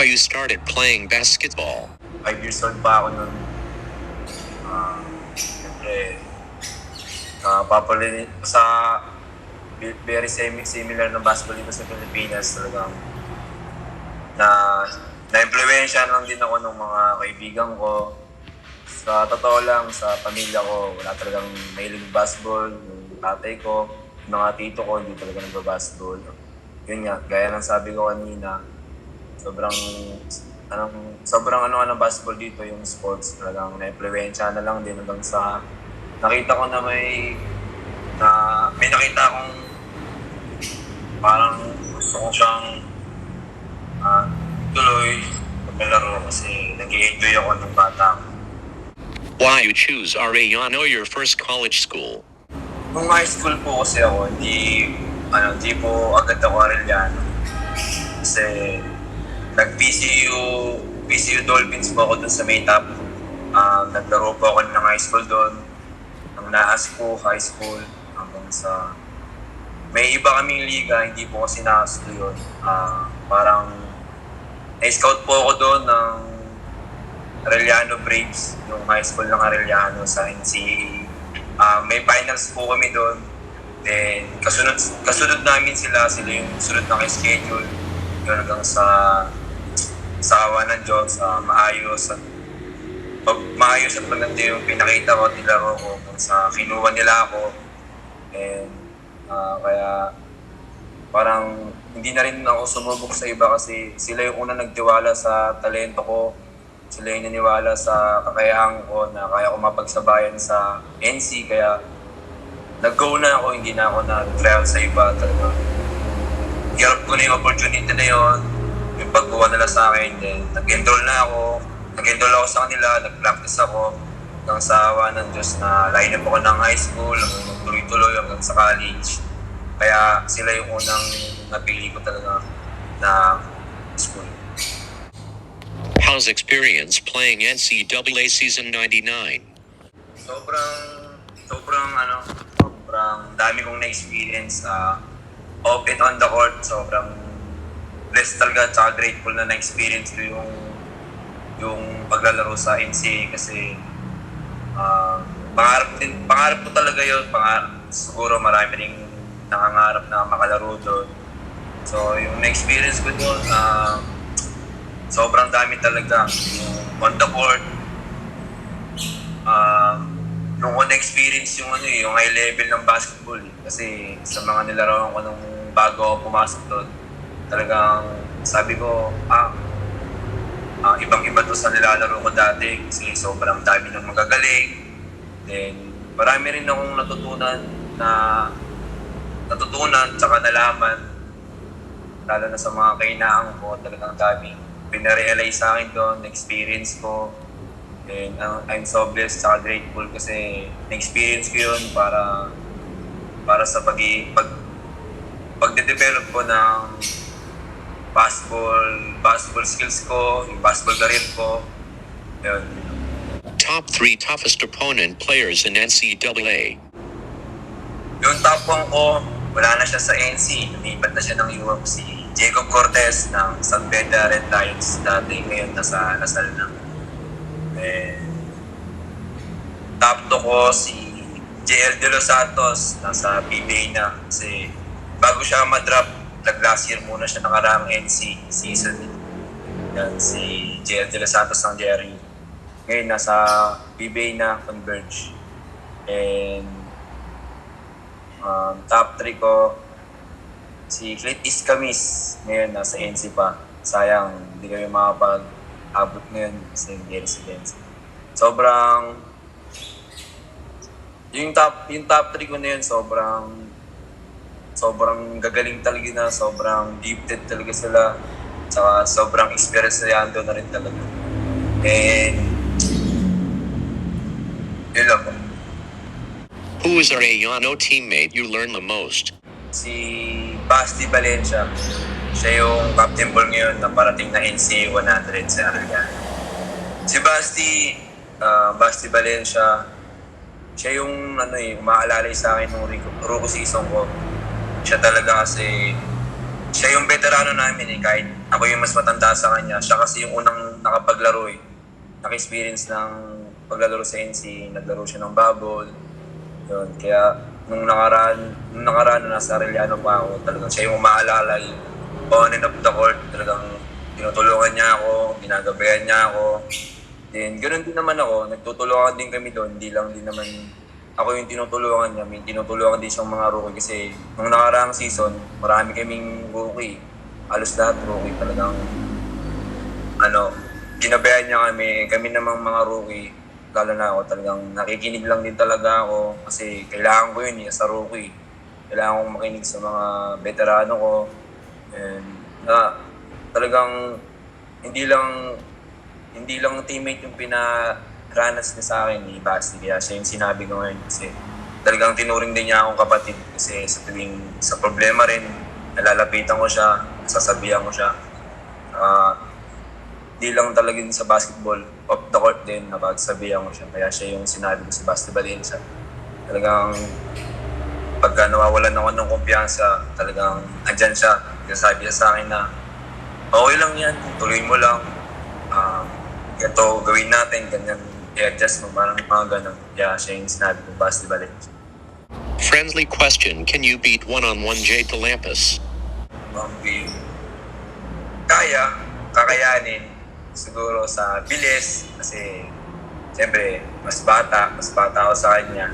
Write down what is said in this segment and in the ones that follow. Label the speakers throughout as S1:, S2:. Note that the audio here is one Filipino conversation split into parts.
S1: you started playing basketball?
S2: 5 years old pa ako nun. Siyempre, popular sa very similar na basketball dito sa Pilipinas. Talagang na-influensya lang din ako ng mga kaibigan ko. Sa totoo lang, sa pamilya ko, wala talagang mahilig basketball. Yung tatay ko, yung mga tito ko, hindi talaga nagbabasketball. Yun nga, gaya ng sabi ko kanina, sobrang ng basketball dito, yung sports, talagang na-influensya na lang din hanggang sa nakita ko na may nakita akong parang gusto ko siyang tuloy maglaro kasi nag-i-enjoy ako ng bata.
S1: Why you choose Arellano your first college school?
S2: Nung high school po kasi ako, hindi po agad ako Arellano. Kasi PCU Dolphins po ako dun sa Maytap. Naglaro po ako ng high school doon. Ng Naas po, high school. Hanggang sa... May iba kaming liga, hindi po kasi Naas ko yun. Parang na-scout po ako doon ng Arellano Braves, yung high school ng Arellano sa NCAA. May finals po kami doon. Then, kasunod namin sila yung sunod na schedule. Yun hanggang sa awa ng Diyos, maayos at maganda yung pinakita ko at nilaro ko kung sa kinuha nila ako. And kaya parang hindi na rin ako sumubok sa iba kasi sila yung unang nagtiwala sa talento ko. Sila yung naniwala sa kakayahan ko na kaya ko mapagsabayan sa NC. Kaya nag-go na ako, hindi na ako nag-trial sa iba talaga. Hirap ko na yung opportunity na yun, yung pagkuha nila sa akin. Then nag-enroll ako sa kanila, nag-practice ako hanggang sa awa ng Diyos na line up ako ng high school, tuloy-tuloy hanggang sa college. Kaya sila yung unang napili ko talaga na school.
S1: How's experience playing NCAA Season 99?
S2: Sobrang dami kong na-experience. Off and on the court, sobrang blessed talaga at saka grateful na na-experience ko yung paglalaro sa NCAA kasi pangarap ko talaga yun. Siguro marami ring nangangarap na makalaro doon. So yung na-experience ko doon, sobrang dami talaga. Yung on the court, nung ko na-experience yung high level ng basketball. Kasi sa mga nilarawan ko nung bago ako pumasok doon, talagang sabi ko, ibang-iba to sa nilalaro ko dati kasi sobrang dami ng magagaling. Then, marami rin akong natutunan tsaka nalaman, lalo na sa mga kainaan ko, talagang daming pinarealize sa akin doon, na-experience ko. And I'm so blessed at grateful kasi na-experience ko yun para sa pagde-develop ko ng basketball skills ko, yung basketball career ko. Yun.
S1: Top 3 toughest opponent players in NCAA.
S2: Yung top 1 ko, wala na siya sa NC, lumipat na siya ng Europe, si Jacob Cortez ng San Beda Red Lions. Dati ngayon nasa Lasal na. Top 2 ko si JL De Los Santos, nasa PBA na. Kasi bago siya ma-drop, last year muna siya nakaraang NC season. Yan, si JL De Los Santos ng Jerry. Ngayon nasa PBA na, Converge. And top 3 ko, si Clint Iscamis. Ngayon nasa NC pa. Sayang, hindi kami makapag-abot ngayon kasi hindi residency. Yung top 3 ko na yun, sobrang gagaling talaga na, sobrang gifted talaga sila, saka sobrang experienceado na rin talaga. And yun lang po.
S1: Who is Arellano teammate you learn the most?
S2: Si Basti Valencia. Siya yung captain ball ngayon na parating na NCAA 100 sa Arellano. Si Basti Valencia, siya yung umaalalay sa akin nung rookie season ko. Siya talaga kasi siya yung veterano namin kahit ako yung mas matanda sa kanya. Siya kasi yung unang nakapaglaro naka-experience ng paglalaro sa NC, naglaro siya ng bubble. Yun, kaya nung nakaraan na nasa Arellano pa ako, talagang siya yung umaalala, yung on and off the court, talagang tinutulungan niya ako, ginagabayan niya ako. Then, ganoon din naman ako, nagtutulungan din kami doon, hindi lang din naman ako yung tinutulungan niya, may tinutulungan din siyang mga rookie kasi nung nakaraang season, marami kaming rookie. Halos lahat rookie talagang ginabayan niya kami namang mga rookie. Lalo na ako talagang nakikinig lang din talaga ako kasi kailangan ko yun sa rookie. Kailangan kong makinig sa mga veterano ko. And talagang hindi lang teammate yung ranas niya sa akin ni Basti, kaya siya yung sinabi ko ngayon kasi talagang tinuring din niya akong kapatid kasi sa problema rin, nalalapitan ko siya, sasabihan ko siya. Di lang talaga din sa basketball, off the court din, napagsabihan ko siya, kaya siya yung sinabi ko sa Basti Valencia. Talagang pagka nawawalan ako ng kumpiyansa, talagang andyan siya, sabi niya sa akin na okay lang yan, tuloy mo lang, ganito gawin natin, ganyan i-adjust mo, parang mga ganun. Kaya siya yung sinabi ko, Basti Valencia.
S1: Friendly question, can you beat one-on-one Jade Delampus?
S2: Kakayanin, siguro sa bilis, kasi siyempre, mas bata ako sa kanya.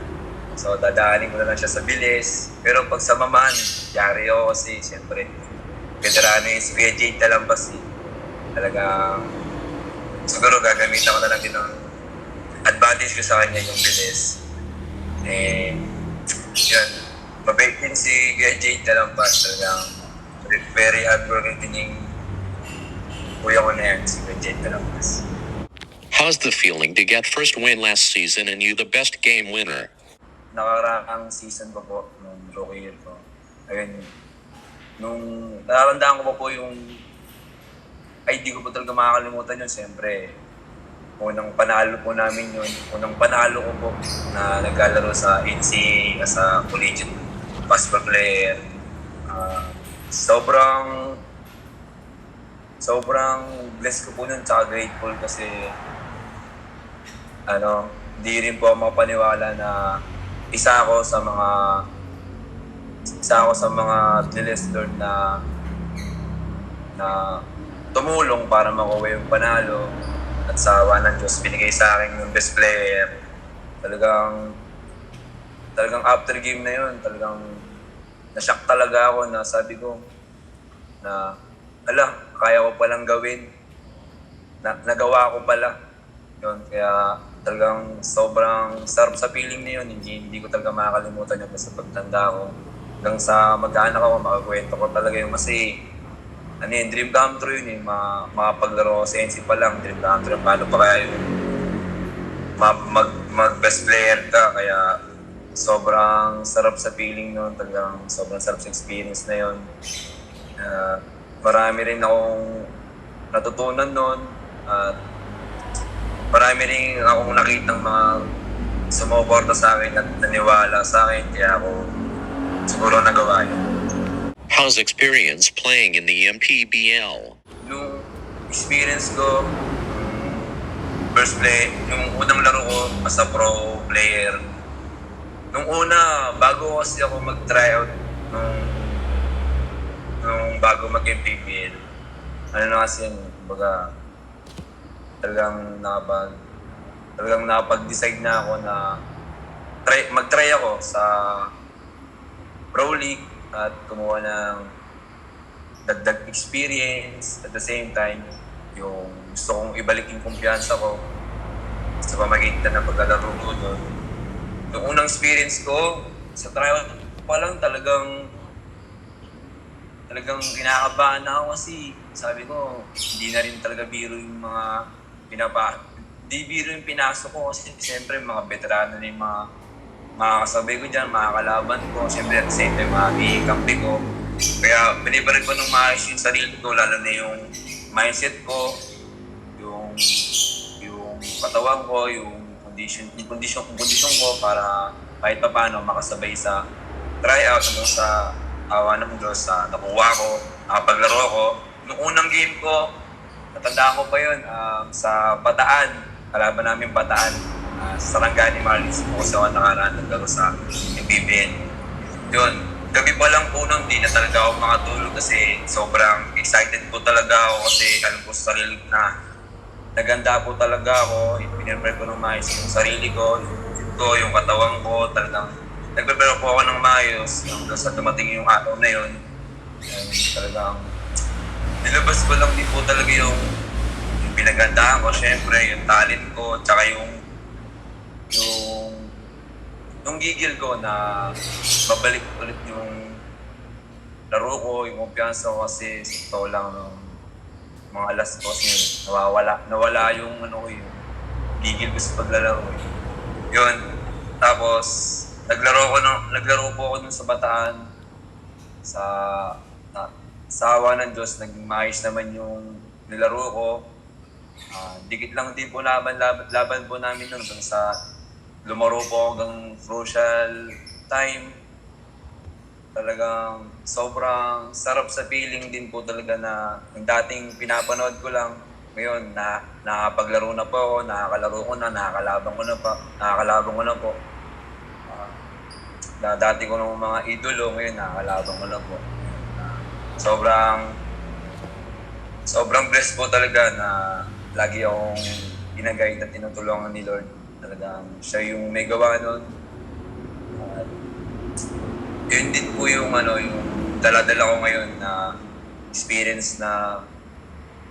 S2: So, dadaanin ko na lang siya sa bilis. Pero pag sa mamahan, yari ako kasi, siyempre, veterano yung si Kuya Jade Delampus. Talagang, siguro gagamitan ko na lang din ng advantage ko sa kanya yung bilis. And, yun. Mabait din si Kuya Jade Delampus. Talagang very hardworking yung kuya ko na yan, si Kuya Jade Delampus.
S1: How's the feeling to get first win last season and you the best game winner?
S2: Nakaraang season ko po, nung rookie year ko. Ayun, nung natatandaan ko po yung di ko po talaga makakalimutan yun. Siyempre, unang panalo po namin yun. Unang panalo ko po na naglalaro sa NCAA as a collegiate basketball player. Sobrang blessed ko po nun, tsaka grateful kasi di rin po ako mapaniwala na isa ako sa mga blessed Lord na tumulong para makuha yung panalo at sa awa ng Diyos binigay sa akin yung best player. Talagang after game na yun, talagang na-shock talaga ako na sabi ko na kaya ko palang gawin. Nagawa ko pala. Yun, kaya talagang sobrang sarap sa feeling na yun. Hindi ko talaga makakalimutan yun sa pagtanda ko. Hanggang sa mag-anak ako, makakwento ko talaga yung kasi dream come true yun makapaglaro sa NC pa lang, dream come true. Paano pa kaya yung mag-best player ka, kaya sobrang sarap sa feeling nun, talagang sobrang sarap sa experience na yun. Marami rin akong natutunan nun, at marami rin akong nakitang mga sumuporta sa akin at naniwala sa akin, kaya ako siguro nagawa yun.
S1: How's experience playing in the MPBL?
S2: Nung experience ko, yung unang laro ko as a pro player, nung una, bago kasi ako mag-tryout, nung bago mag-MPBL, na kasi yun, kumbaga, talagang nakapag-decide na ako na mag-try ako sa Pro League at kumuha ng dagdag experience at the same time yung gusto kong ibalik yung kumpiyansa ko sa pamagitan ng paglalaro ko doon. Yung unang experience ko sa tryout pa lang talagang kinakabahan na ako kasi sabi ko hindi na rin talaga biro yung mga di biro yung pinasok ko kasi siyempre mga veterano na yung mga kasabay ko dyan, mga kalaban ko, siyempre at the same time mga ikampi ko. Kaya binibarig ko ng maayos yung sarili ko, lalo na yung mindset ko, yung katawan ko, yung kondisyon ko para kahit pa paano makasabay sa tryout hanggang sa awa ng Diyos, nakuha ko, nakapaglaro ko. Nung unang game ko, natandaan ko pa yun, sa Bataan, kalaban namin Bataan, sa Sarangani Marlins po kasi ako nakaraan naglaro sa MPBN. Yun, gabi pa lang po nun, di na talaga ako makatulog kasi sobrang excited po talaga ako kasi alam ko sa sarili ko na naganda po talaga ako, pinirepare ko ng maayos yung sarili ko, yung katawan ko, talagang nagprepare po ako ng maayos hanggang sa dumating yung araw na yun. Talagang nilabas ko lang din po talaga yung pinagandaan ko, syempre, yung talent ko, tsaka yung gigil ko na babalik ulit yung laro ko, yung kumpiyansa ko kasi sa totoo lang ng mga alas 2 nawala yung yung gigil ko sa paglalaro. Yun. Tapos naglaro po ako dun sa Bataan sa awa ng Diyos, naging maayos naman yung nilaro ko. Dikit lang din po laban po namin nun hanggang sa lumaro po ako hanggang crucial time. Talagang sobrang sarap sa feeling din po talaga na yung dating pinapanood ko lang, ngayon nakakapaglaro na po ako, nakakalaro ko na, nakakalaban ko na po. Dati ko ng mga idolo, ngayon nakakalaban ko na po. Sobrang blessed po talaga na lagi akong ginagayad at tinutulungan ni Lord. Talagang siya yung may gawa nun. Yun din po yung dala-dala ko ngayon na experience na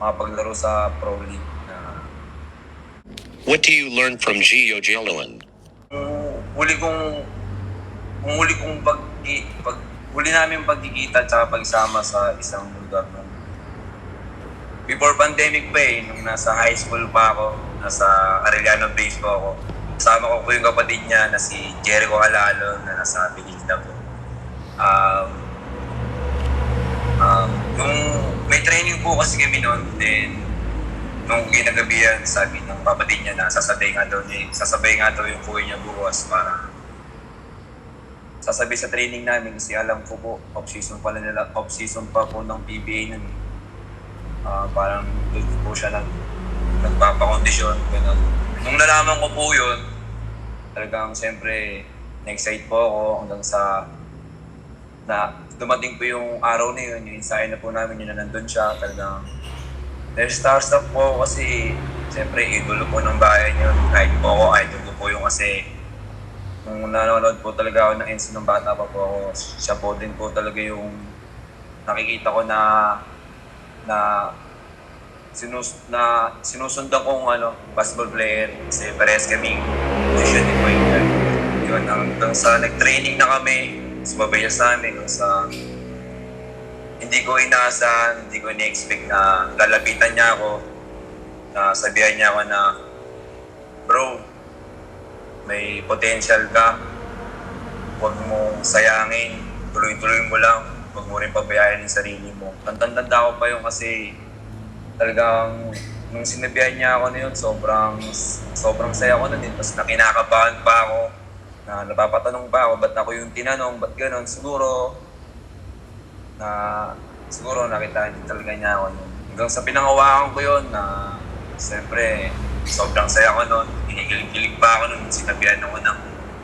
S2: makapaglaro sa Pro League.
S1: What do you learn from Gio Jillian?
S2: Huli namin pagkikita at pagsama sa isang lugar nun. Before pandemic pa nung nasa high school pa ako, nasa Arellano base po ako. Kasama ko po yung kapatid niya na si Jericho Alalo na nasa Bigilda po. Nung may training po kasi kami noon, then nung ginagabihan, sabi ng kapatid niya na sasabay nga daw yung kuya niya bukas para sasabi sa training namin kasi alam ko po, off-season pa po ng PBA nun. Parang doon po siya nagpapakondisyon. Nung nalaman ko po yun, talagang siyempre na-excite po ako hanggang sa na dumating po yung araw na yun, yung ensayo na po namin yun na nandun siya. Talagang starstruck po ako kasi siyempre idolo po ng bayan yun. Kahit po ako, idol ko po yung kasi nung nanonood po talaga ako ng NC nung bata pa po ako, siya po din po talaga yung nakikita ko na sinusundan kong basketball player kasi parehas kaming position ni point guard. Yun, hanggang sa nag-training na kami, sumabay siya sa amin hanggang sa hindi ko inaasahan, hindi ko ni-expect na lalapitan niya ako, na sabihan niya ako na, bro, may potential ka, huwag mong sayangin, tuloy-tuloy mo lang, huwag mo rin pabayaan yung sarili mo. Tanda ko pa yun kasi talagang nung sinabihan niya ako na yun, sobrang saya ko na din. Tapos nakinakabahan pa ako, na napapatanong pa ako, ba't ako yung tinanong, ba't gano'n? Siguro nakita din talaga niya ako nun. Hanggang sa pinangawakan ko yun na siyempre sobrang saya ko nun. Hinigilig pa ako nun. Sinabihan ako ng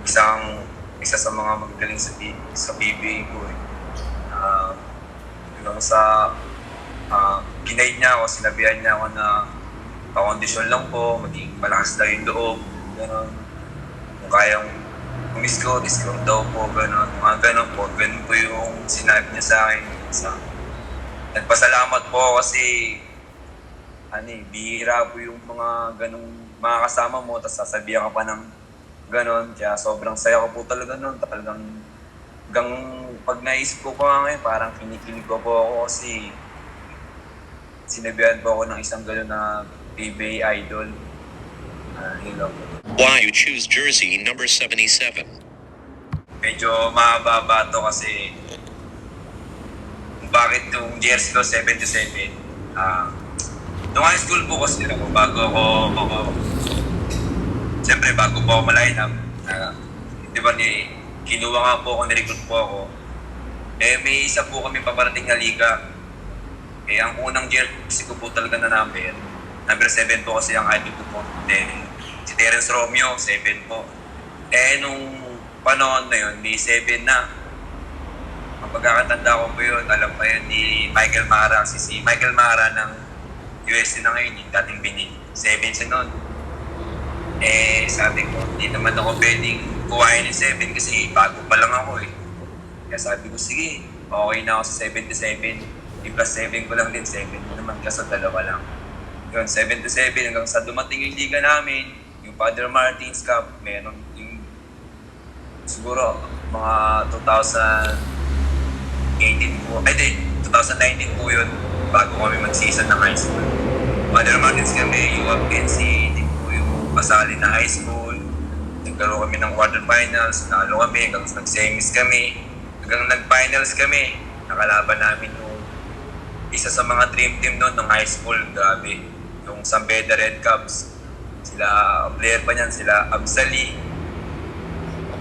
S2: isa sa mga magagaling sa PBA ko hanggang sa ginaid niya ako, sinabihan niya ako na pakondisyon lang po, maging malakas daw yung loob, gano'n. Kung kayang umiscore daw po, gano'n. Mga gano'n po, gano'n po yung sinabi niya sa akin. Nagpasalamat po ako kasi bihira po yung mga ganong mga kasama mo, tapos sasabihan ka pa ng ganon. Kaya sobrang saya ko po talaga nun. Talagang hanggang pag naisip ko pa ngayon, parang kinikilig ko po ako kasi sinabihan po ako ng isang ganon na PBA idol. Hello.
S1: Why you choose jersey number 77?
S2: Medyo mahaba to kasi bakit yung jersey ko 77. Nung high school po kasi ako, bago po ako ma-line up, di ba kinuha nga po ako, nirecruit po ako. May isa po kami paparating na liga. Ang unang jersey ko po talaga na number 7 po kasi ang idol ko po. Then, si Terence Romeo, 7 po. Nung panahon na yun, may 7 na. Ang pagkakatanda ko po yun, alam pa yun ni Michael Mara. Si Michael Mara ng USC na ngayon, yung dating Benin. 7 siya nun. Sabi ko, hindi naman ako pwedeng kuhain ng 7 kasi bago pa lang ako eh. Kaya sabi ko, sige, okay na ako sa 77. Plus 7 ko lang din, 7 ko naman kasi dalawa lang. Yun, 77 hanggang sa dumating yung liga namin, yung Father Martins Cup, meron yung siguro mga 2018 po, 2019 po yun, bago kami mag-season ng high school. Father Martins kami, UAPNC, hindi po yung pasali na high school. Nagkaroon kami ng quarterfinals, nalo kami, hanggang nag-semis kami, hanggang nag-finals kami. Nakalaban namin yung isa sa mga dream team noon ng high school, grabe. Yung San Beda Red Cubs. Sila, player pa niyan, sila Absali,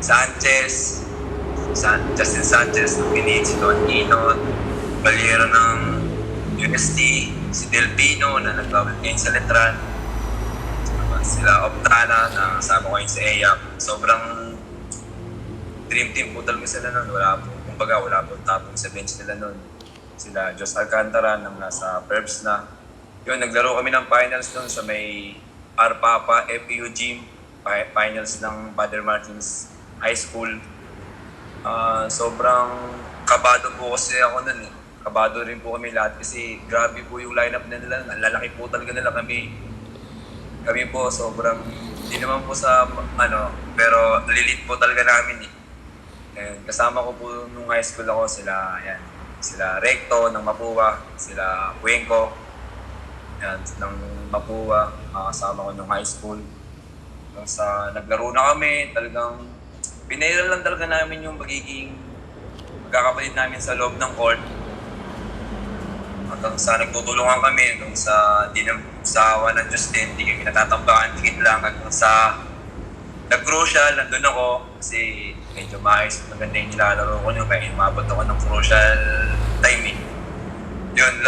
S2: Sanchez, Justin Sanchez, Pinit, si Don Inon, Valero ng UST, si Delpino na nag-double game sa Letran. Sila Optana na kasama ko yun sa EYAP. Sobrang dream team po talaga sila nun. Wala po tapong sa bench nila nun. Sila Jos Alcantara nang nasa Perbs na. Yun, naglaro kami ng finals nun sa may Arpapa FPU Gym. Finals ng Father Martins High School. Sobrang kabado po kasi ako nun eh. Kabado rin po kami lahat kasi grabe po yung lineup na nila. Lalaki po talaga nila kami. Kami po sobrang, hindi naman po sa pero lilit po talaga namin eh. And kasama ko po nung high school ako sila Recto ng Mapua, sila Cuenco ng Mapua, kasama ko nung high school. Hanggang sa naglaro na kami, talagang pinairal lang talaga namin yung magiging magkakapalit namin sa loob ng court. Hanggang sa nagtutulungan kami, hanggang sa sa awa ng Diyos din, hindi kami natatambakan, tigit lang hanggang sa nag-crucial, nandun ako kasi medyo maayos, maganda yung nilalaro ko nyo, kaya umabot ako ng crucial time eh. Yun,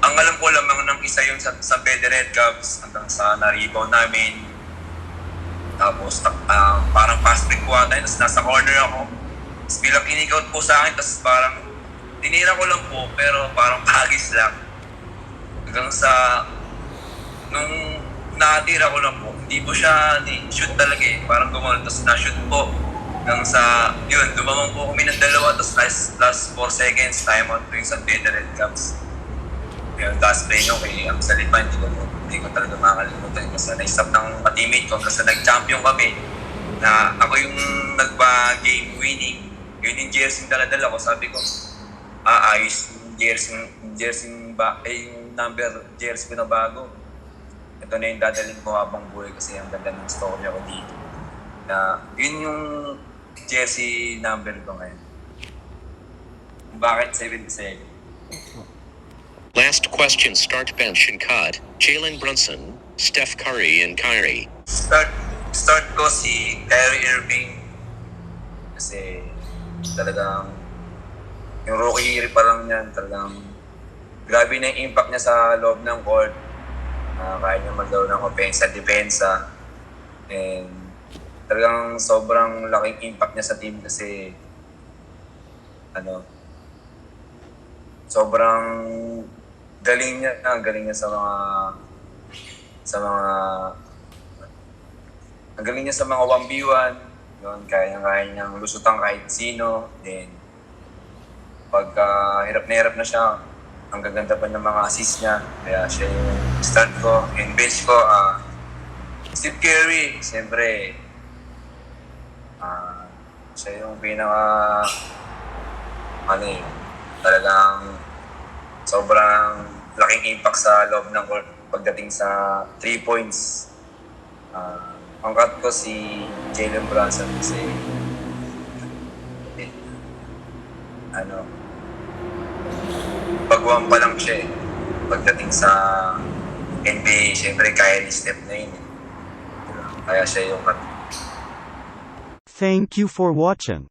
S2: ang alam ko lamang ng isa yung sa Beda Red Cubs hanggang sa na-rebound namin. Tapos parang fast break po ata, tapos nasa corner ako. Tapos bilang in-out po sa akin, tapos parang tinira ko lang po, pero parang hagis lang. Hanggang sa nung nakatira ko lang po, hindi po siya shoot talaga eh. Parang gumawin, tapos na-shoot po. Hanggang sa, yun, dumamang po kami ng dalawa, tapos last 4 seconds, time out po yung sa Beda Red Cubs. Yun, last play nyo kay Amsalipan, hindi ko talaga makakalimutan. Kasi na-stop ng teammate ko, kasi nag-champion kami. Na ako yung nagpa-game winning. Yun yung jersey dala-dala ko, sabi ko, ayos yung yung number jersey ko na bago. Ito na yung dadalhin ko habang buhay kasi ang ganda ng story ako dito. Na yun yung jersey number ko ngayon. Bakit 77?
S1: Last question, start, bench, and cut. Jalen Brunson, Steph Curry, and Kyrie.
S2: Start ko si Kyrie Irving. Kasi talagang yung rookie year pa lang niyan, talagang grabe na yung impact niya sa loob ng court. Kaya niya maglaro ng depensa. And talagang sobrang laking impact niya sa team kasi sobrang galing niya sa mga 1v1. Yun, kaya niyang lusutan kahit sino. Then pagka hirap na siya, ang gaganda pa ng mga assist niya. Kaya siya yung start ko. And bench ko, Steve Curry, siyempre, siya yung talagang sobrang laking impact sa loob ng court pagdating sa 3 points. Ang cut ko si Jalen Brunson kasi bagwang pa lang siya eh. Pagdating sa NBA, syempre Kyrie step na yun eh. Kaya siya yung cut.
S3: Thank you for watching.